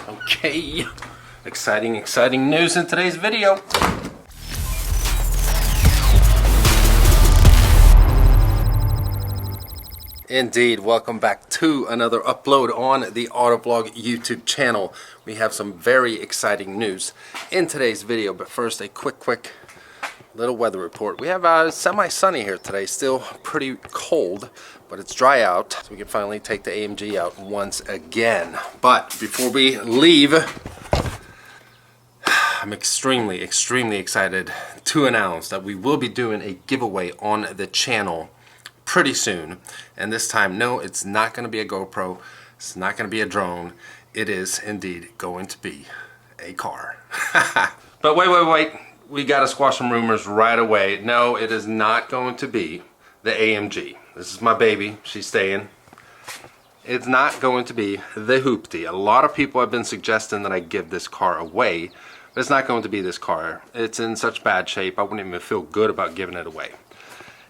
Okay, exciting news in today's video. Indeed, welcome back to another upload on the AutoVlog YouTube channel. We have some very exciting news in today's video, but first a quick little weather report. We have semi-sunny here today, still pretty cold, but it's dry out, so we can finally take the AMG out once again. But before we leave, I'm extremely excited to announce that we will be doing a giveaway on the channel pretty soon. And this time, no, it's not going to be a GoPro, it's not going to be a drone, it is indeed going to be a car. But wait, we got to squash some rumors right away. No, it is not going to be the AMG. This is my baby, she's staying. It's not going to be the Hoopty. A lot of people have been suggesting that I give this car away, but it's not going to be this car. It's in such bad shape, I wouldn't even feel good about giving it away.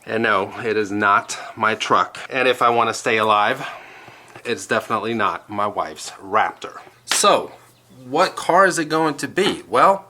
And no, it is not my truck. And if I want to stay alive, it's definitely not my wife's Raptor. So, what car is it going to be? Well,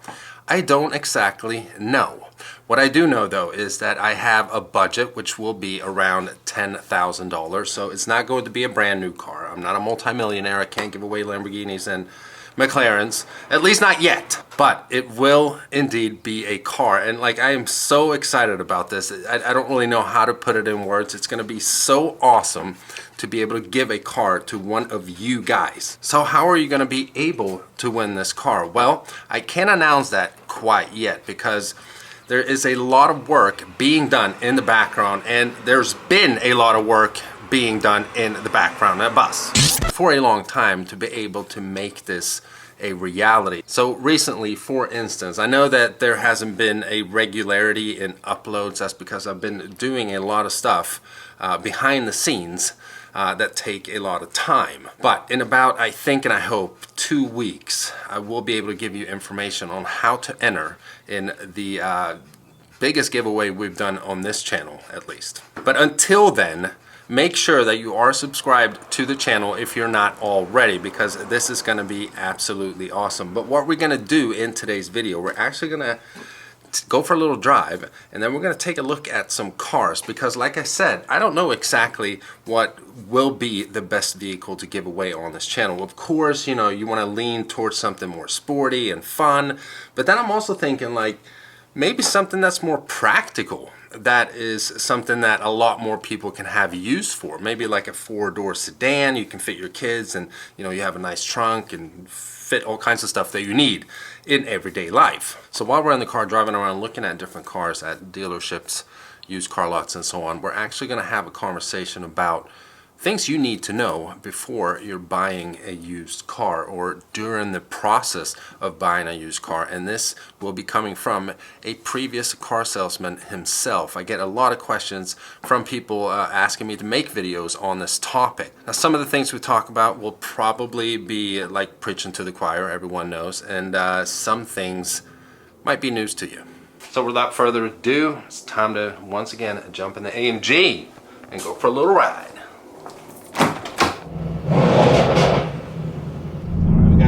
I don't exactly know. What I do know though is that I have a budget which will be around $10,000. So it's not going to be a brand new car. I'm not a multimillionaire. I can't give away Lamborghinis and McLarens, at least not yet, but it will indeed be a car. And like, I am so excited about this. I don't really know how to put it in words. It's going to be so awesome to be able to give a car to one of you guys. So how are you going to be able to win this car? Well, I can't announce that quite yet because there is a lot of work being done in the background, and there's been a lot of work being done in the background of us for a long time to be able to make this a reality. So recently, for instance, I know that there hasn't been a regularity in uploads. That's because I've been doing a lot of stuff behind the scenes that take a lot of time. But in about, I think and I hope, 2 weeks, I will be able to give you information on how to enter in the biggest giveaway we've done on this channel, at least. But until then, make sure that you are subscribed to the channel if you're not already, because this is going to be absolutely awesome. But what we're going to do in today's video, we're actually going to go for a little drive, and then we're going to take a look at some cars, because like I said, I don't know exactly what will be the best vehicle to give away on this channel. Of course, you know, you want to lean towards something more sporty and fun, but then I'm also thinking like maybe something that's more practical. That is something that a lot more people can have use for. Maybe like a 4-door sedan, you can fit your kids, and you know, you have a nice trunk and fit all kinds of stuff that you need in everyday life. So while we're in the car driving around looking at different cars at dealerships, used car lots and so on, we're actually going to have a conversation about things you need to know before you're buying a used car or during the process of buying a used car. And this will be coming from a previous car salesman himself. I get a lot of questions from people asking me to make videos on this topic. Now, some of the things we talk about will probably be like preaching to the choir, everyone knows, and some things might be news to you. So without further ado, it's time to once again jump in the AMG and go for a little ride.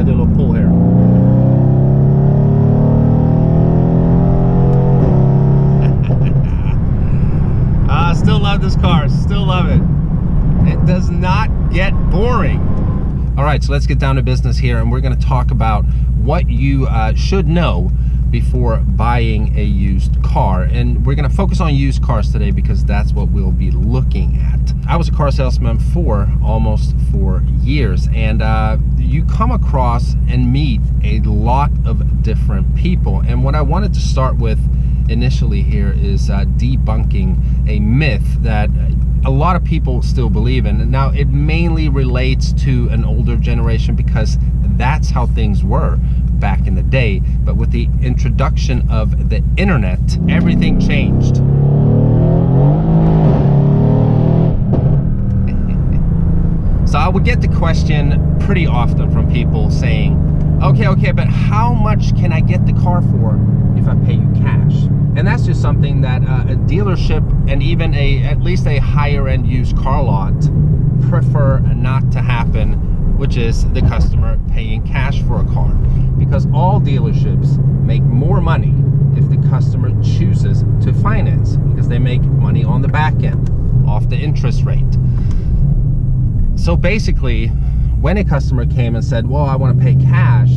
Do a little pull here. Still love this car, still love it. It does not get boring. All right, so let's get down to business here, and we're going to talk about what you should know before buying a used car. And we're going to focus on used cars today because that's what we'll be looking at. I was a car salesman for almost 4 years, and you come across and meet a lot of different people. And what I wanted to start with initially here is debunking a myth that a lot of people still believe in. Now, it mainly relates to an older generation because that's how things were back in the day. But with the introduction of the internet, everything changed. So I would get the question pretty often from people saying, okay, but how much can I get the car for if I pay you cash? And that's just something that a dealership and even at least a higher end used car lot prefer not to happen, which is the customer paying cash for dealerships make more money if the customer chooses to finance, because they make money on the back end off the interest rate. So basically, when a customer came and said, well, I want to pay cash,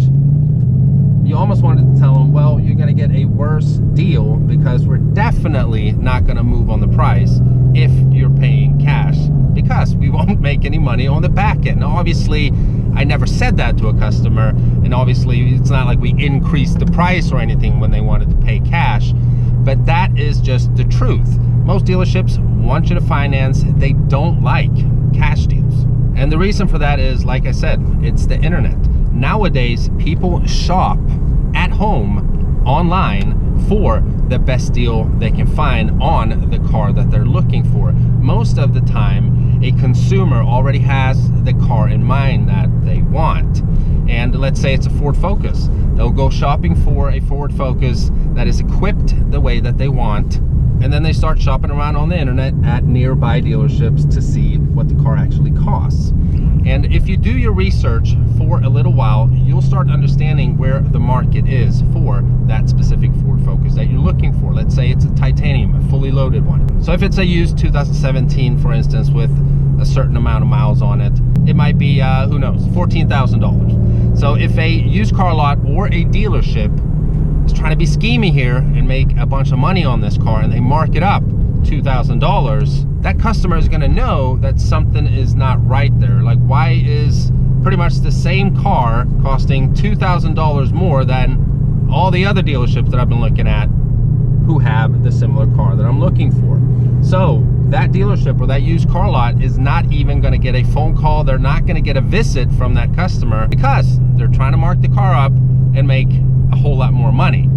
you almost wanted to tell them, well, you're going to get a worse deal, because we're definitely not going to move on the price if you're paying cash, because we won't make any money on the back end. Now, obviously, I never said that to a customer, and obviously it's not like we increased the price or anything when they wanted to pay cash, but that is just the truth. Most dealerships want you to finance. They don't like cash deals. And the reason for that is, like I said, it's the internet. Nowadays, people shop at home online for the best deal they can find on the car that they're looking for. Most of the time, a consumer already has the car in mind that they want. And let's say it's a Ford Focus. They'll go shopping for a Ford Focus that is equipped the way that they want, and then they start shopping around on the internet at nearby dealerships to see what the car actually costs. And if you do your research for a little while, you'll start understanding where the market is for that specific Ford Focus that you're looking for. Let's say it's a titanium, a fully loaded one. So if it's a used 2017, for instance, with a certain amount of miles on it, it might be, who knows, $14,000. So if a used car lot or a dealership is trying to be schemy here and make a bunch of money on this car, and they mark it up $2,000, that customer is going to know that something is not right there. Like, why is pretty much the same car costing $2,000 more than all the other dealerships that I've been looking at who have the similar car that I'm looking for? So that dealership or that used car lot is not even going to get a phone call. They're not going to get a visit from that customer, because they're trying to mark the car up and make a whole lot more money.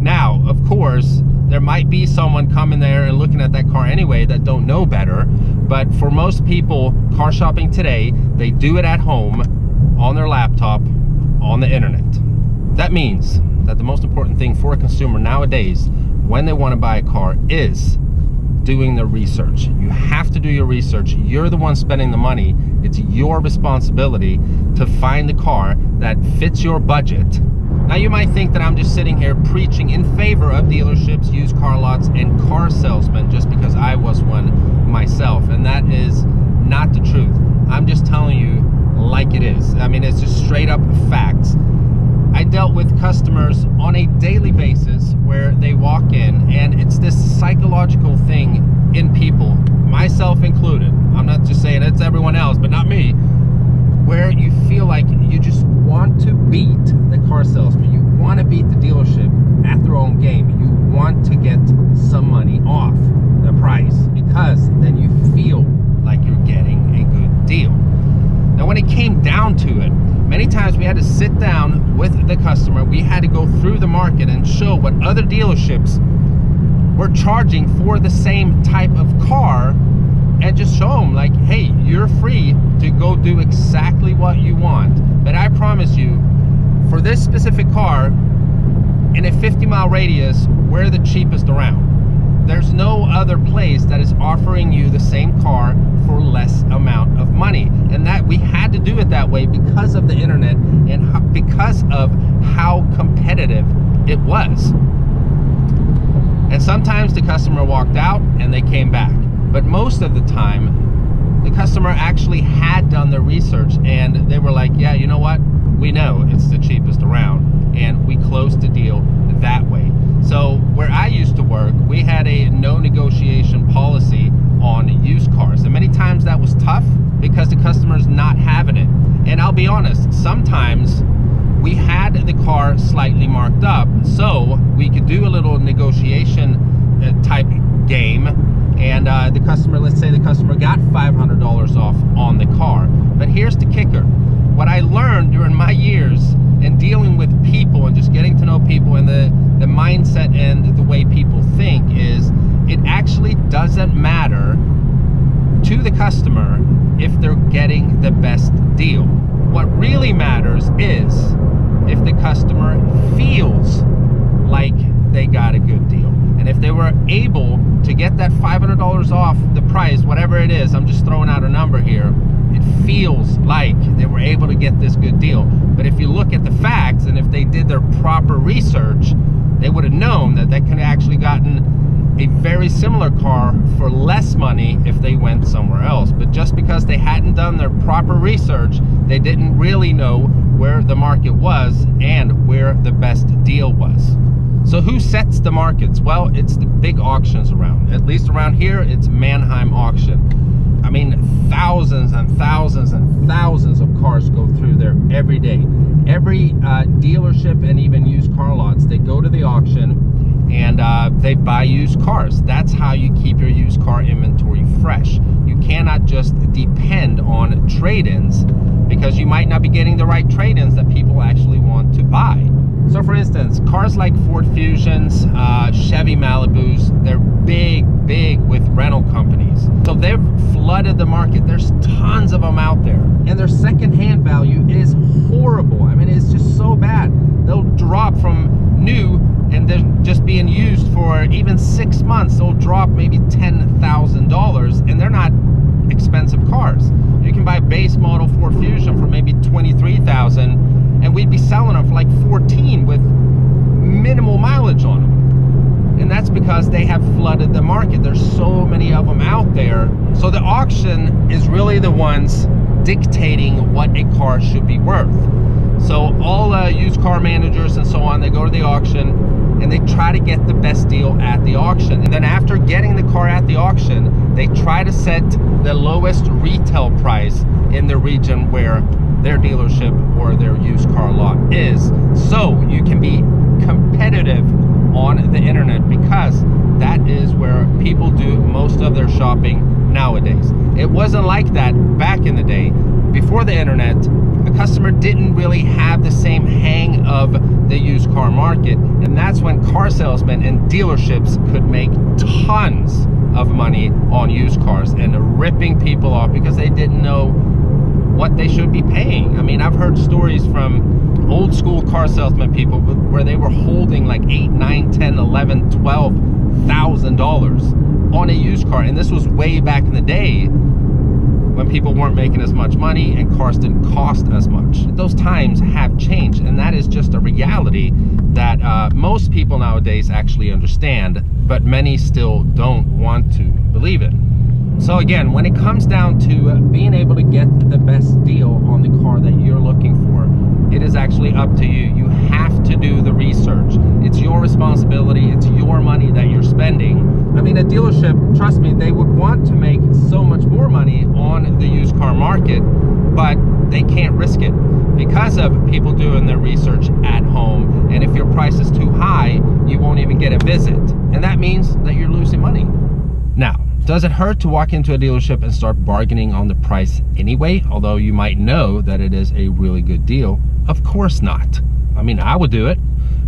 Now, of course, there might be someone coming there and looking at that car anyway that don't know better, but for most people car shopping today, they do it at home, on their laptop, on the internet. That means that the most important thing for a consumer nowadays when they want to buy a car is doing their research. You have to do your research. You're the one spending the money. It's your responsibility to find the car that fits your budget. Now, you might think that I'm just sitting here preaching in favor of dealerships, used car lots, and car salesmen just because I was one myself, and that is not the truth. I'm just telling you like it is. I mean, it's just straight up facts. I dealt with customers on a daily basis where they walk in, and it's this psychological thing in people, myself included. I'm not just saying it's everyone else, but not me, where you feel like you just want to beat the car salesman. You want to beat the dealership at their own game. You want to get some money off the price, because then you feel like you're getting a good deal. Now, when it came down to it, many times we had to sit down with the customer. We had to go through the market and show what other dealerships were charging for the same type of car, and just show them like, hey, you're free to go do exactly what you want. But I promise you, for this specific car, in a 50-mile radius, we're the cheapest around. There's no other place that is offering you the same car for less amount of money. And that we had to do it that way because of the internet and because of how competitive it was. And sometimes the customer walked out and they came back. But most of the time, the customer actually had done their research, and they were like, yeah, you know what? We know it's the cheapest around, and we closed the deal that way. So where I used to work, we had a no negotiation policy on used cars. And many times that was tough because the customer's not having it. And I'll be honest, sometimes we had the car slightly marked up, so we could do a little negotiation type game. And the customer, let's say the customer got $500 off on the car. But here's the kicker. What I learned during my years in dealing with people and just getting to know people and the mindset and the way people think is, it actually doesn't matter to the customer if they're getting the best deal. What really matters is if the customer feels like they got a good deal. And if they were able to get that $500 off the price, whatever it is, I'm just throwing out a number here, it feels like they were able to get this good deal. But if you look at the facts, and if if they did their proper research, they would have known that they could have actually gotten a very similar car for less money if they went somewhere else. But just because they hadn't done their proper research, they didn't really know where the market was and where the best deal was. So who sets the markets? Well, it's the big auctions around. At least around here, it's Manheim Auction. I mean, thousands and thousands and thousands of cars go through there every day. Every dealership and even used car lots, they go to the auction and they buy used cars. That's how you keep your used car inventory fresh. You cannot just depend on trade-ins, because you might not be getting the right trade-ins that people actually want to buy. So for instance, cars like Ford Fusions, Chevy Malibus, they're big with rental companies. So they've flooded the market. There's tons of them out there. And their secondhand value is horrible. I mean, it's just so bad. They'll drop from new and they're just being used for even 6 months. They'll drop maybe $10,000, and they're not expensive cars. You can buy a base model Ford Fusion for maybe $23,000, and we'd be selling them for like 14 with minimal mileage on them. And that's because they have flooded the market. There's so many of them out there. So the auction is really the ones dictating what a car should be worth. So all used car managers and so on, they go to the auction and they try to get the best deal at the auction. And then after getting the car at the auction, they try to set the lowest retail price in the region where their dealership or their used car lot is, so you can be competitive on the internet, because that is where people do most of their shopping nowadays. It wasn't like that back in the day. Before the internet, a customer didn't really have the same hang of the used car market, and that's when car salesmen and dealerships could make tons of money on used cars and ripping people off because they didn't know what they should be paying. I mean, I've heard stories from old school car salesman people where they were holding like $8, $9, $10, $11, $12,000 on a used car, and this was way back in the day when people weren't making as much money and cars didn't cost as much. Those times have changed, and that is just a reality that most people nowadays actually understand, but many still don't want to believe it. So again, when it comes down to being able to get the best deal on the car that you're looking for, it is actually up to you. You have to do the research. It's your responsibility. It's your money that you're spending. I mean, a dealership, trust me, they would want to make so much more money on the used car market, but they can't risk it because of people doing their research at home. And if your price is too high, you won't even get a visit. And that means that you're losing money. Now, does it hurt to walk into a dealership and start bargaining on the price anyway, although you might know that it is a really good deal? Of course not. I mean, I would do it,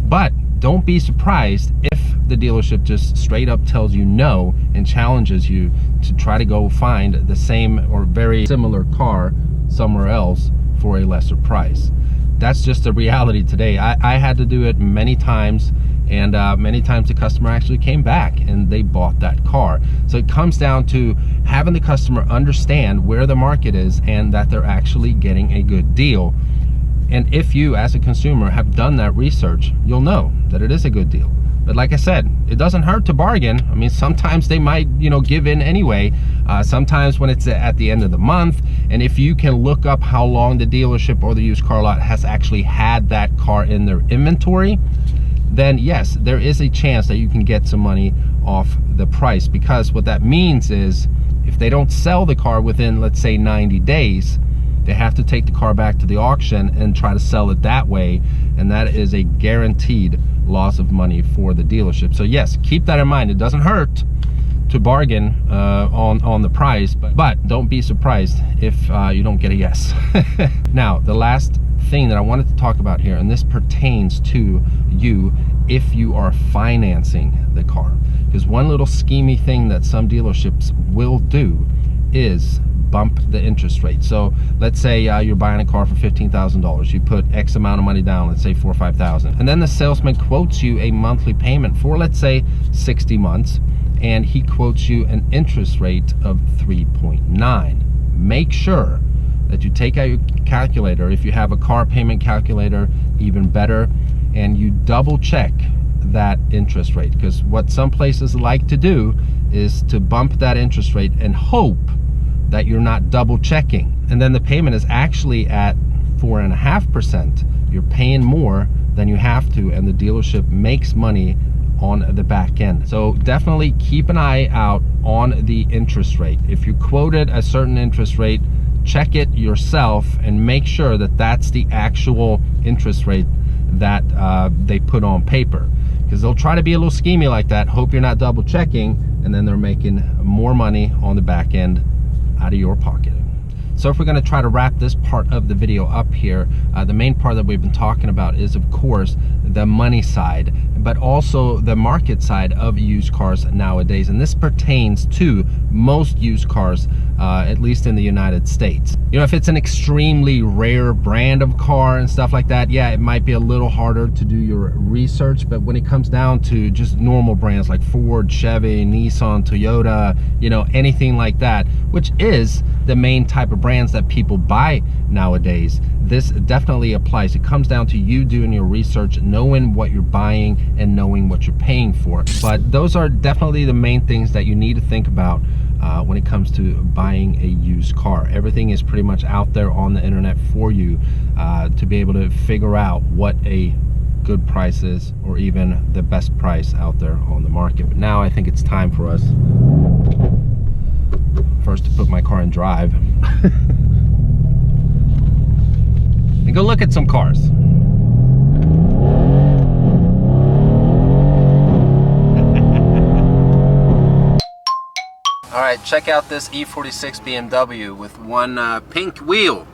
but don't be surprised if the dealership just straight up tells you no and challenges you to try to go find the same or very similar car somewhere else for a lesser price. That's just the reality today. I had to do it many times, and many times the customer actually came back and they bought that car. So it comes down to having the customer understand where the market is and that they're actually getting a good deal. And if you as a consumer have done that research, you'll know that it is a good deal. But like I said, it doesn't hurt to bargain. I mean, sometimes they might, you know, give in anyway. Sometimes when it's at the end of the month, and if you can look up how long the dealership or the used car lot has actually had that car in their inventory, then yes, there is a chance that you can get some money off the price. Because what that means is if they don't sell the car within, let's say, 90 days, they have to take the car back to the auction and try to sell it that way, and that is a guaranteed loss of money for the dealership. So yes, keep that in mind. It doesn't hurt to bargain on the price, but don't be surprised if you don't get a yes. Now, the last thing that I wanted to talk about here, and this pertains to you if you are financing the car, because one little schemy thing that some dealerships will do is bump the interest rate. So let's say you're buying a car for $15,000. You put X amount of money down, let's say $4,000 or $5,000, and then the salesman quotes you a monthly payment for, let's say, 60 months, and he quotes you an interest rate of 3.9. Make sure that you take out your calculator. If you have a car payment calculator, even better, and you double check that interest rate, because what some places like to do is to bump that interest rate and hope that you're not double checking, and then the payment is actually at 4.5%. You're paying more than you have to, and the dealership makes money on the back end. So definitely keep an eye out on the interest rate. If you quoted a certain interest rate, check it yourself and make sure that that's the actual interest rate that they put on paper, because they'll try to be a little schemy like that, hope you're not double checking, and then they're making more money on the back end out of your pocket. So if we're going to try to wrap this part of the video up here, the main part that we've been talking about is, of course, the money side, but also the market side of used cars nowadays. And this pertains to most used cars, at least in the United States. You know, if it's an extremely rare brand of car and stuff like that, yeah, it might be a little harder to do your research. But when it comes down to just normal brands like Ford, Chevy, Nissan, Toyota, you know, anything like that, which is the main type of brands that people buy nowadays, this definitely applies. It comes down to you doing your research, knowing what you're buying and knowing what you're paying for. But those are definitely the main things that you need to think about when it comes to buying a used car. Everything is pretty much out there on the internet for you to be able to figure out what a good price is, or even the best price out there on the market. But now I think it's time for us first to put my car in drive and go look at some cars. All right, check out this E46 BMW with one pink wheel.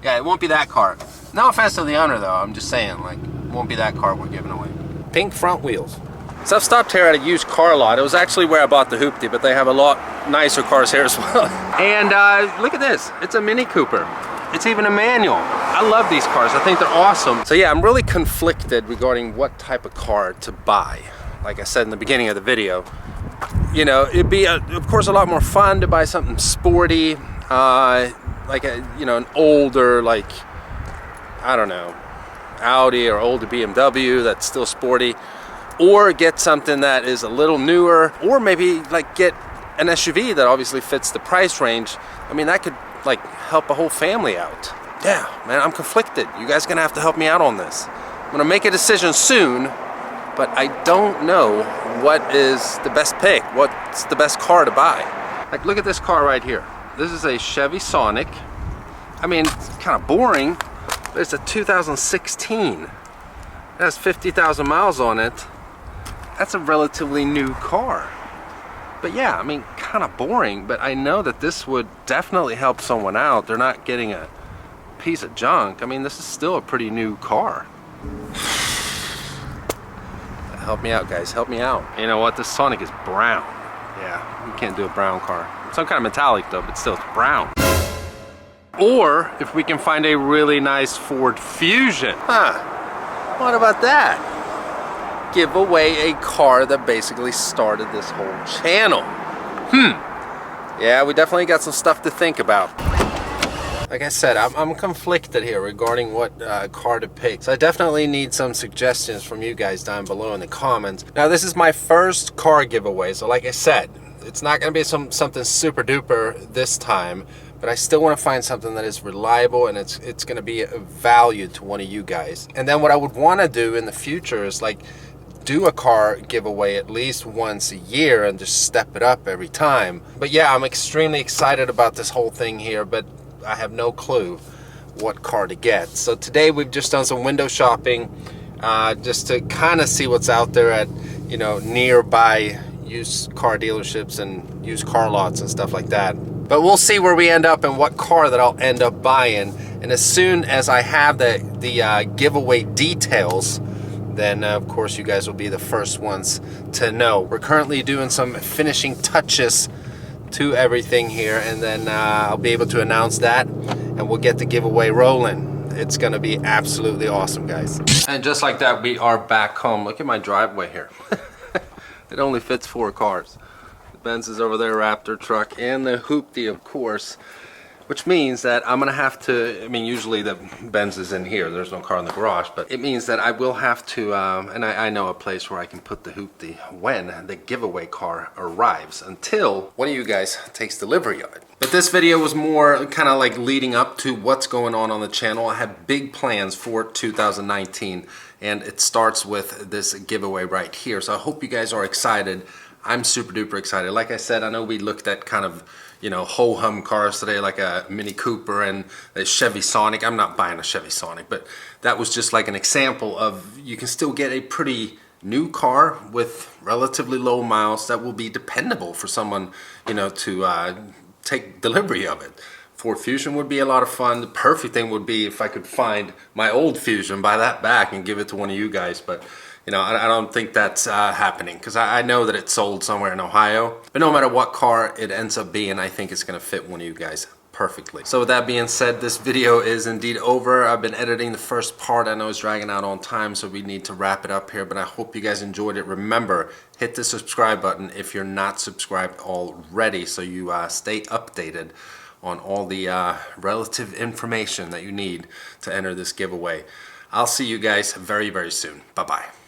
Yeah, it won't be that car. No offense to the owner though, I'm just saying, like, it won't be that car we're giving away. Pink front wheels. So I've stopped here at a used car lot. It was actually where I bought the Hoopty, but they have a lot nicer cars here as well. And look at this, it's a Mini Cooper. It's even a manual. I love these cars, I think they're awesome. So yeah, I'm really conflicted regarding what type of car to buy. Like I said in the beginning of the video, you know, it'd be, of course, a lot more fun to buy something sporty, like a, you know, an older, like, I don't know, Audi or older BMW that's still sporty, or get something that is a little newer, or maybe like get an SUV that obviously fits the price range. I mean, that could like help a whole family out. Yeah, man, I'm conflicted. You guys are gonna have to help me out on this. I'm gonna make a decision soon, but I don't know what is the best pick, what's the best car to buy. Like, look at this car right here. This is a Chevy Sonic. I mean, it's kind of boring, but it's a 2016. It has 50,000 miles on it. That's a relatively new car. But yeah, I mean, kind of boring, but I know that this would definitely help someone out. They're not getting a piece of junk. I mean, this is still a pretty new car. Help me out, guys, help me out. You know what, this Sonic is brown. Yeah, you can't do a brown car. Some kind of metallic though, but still, it's brown. Or if we can find a really nice Ford Fusion. Huh, what about that? Give away a car that basically started this whole channel. Yeah, we definitely got some stuff to think about. Like I said, I'm conflicted here regarding what car to pick. So I definitely need some suggestions from you guys down below in the comments. Now, this is my first car giveaway, so like I said, it's not gonna be something super duper this time, but I still want to find something that is reliable and it's gonna be of value to one of you guys. And then what I would want to do in the future is like do a car giveaway at least once a year and just step it up every time. But yeah, I'm extremely excited about this whole thing here, but I have no clue what car to get. So today we've just done some window shopping just to kind of see what's out there at, you know, nearby used car dealerships and used car lots and stuff like that. But we'll see where we end up and what car that I'll end up buying. And as soon as I have the giveaway details, then of course you guys will be the first ones to know. We're currently doing some finishing touches to everything here, and then I'll be able to announce that and we'll get the giveaway rolling. It's gonna be absolutely awesome, guys. And just like that, we are back home. Look at my driveway here. It only fits 4 cars. The Benz is over there, Raptor truck, and the Hoopty, of course. which means that I'm gonna have to, I mean, usually the Benz is in here, there's no car in the garage, but it means that I will have to, and I know a place where I can put the hoopty when the giveaway car arrives, until one of you guys takes delivery of it. But this video was more kind of like leading up to what's going on the channel. I have big plans for 2019, and it starts with this giveaway right here. So I hope you guys are excited. I'm super duper excited. Like I said, I know we looked at kind of, you know, ho-hum cars today, like a Mini Cooper and a Chevy Sonic. I'm not buying a Chevy Sonic, but that was just like an example of you can still get a pretty new car with relatively low miles that will be dependable for someone, you know, to take delivery of it. Ford Fusion would be a lot of fun. The perfect thing would be if I could find my old Fusion, buy that back and give it to one of you guys. But you know, I don't think that's happening, because I know that it's sold somewhere in Ohio. But no matter what car it ends up being, I think it's going to fit one of you guys perfectly. So with that being said, this video is indeed over. I've been editing the first part. I know it's dragging out on time, so we need to wrap it up here. But I hope you guys enjoyed it. Remember, hit the subscribe button if you're not subscribed already, so you stay updated on all the relative information that you need to enter this giveaway. I'll see you guys very, very soon. Bye-bye.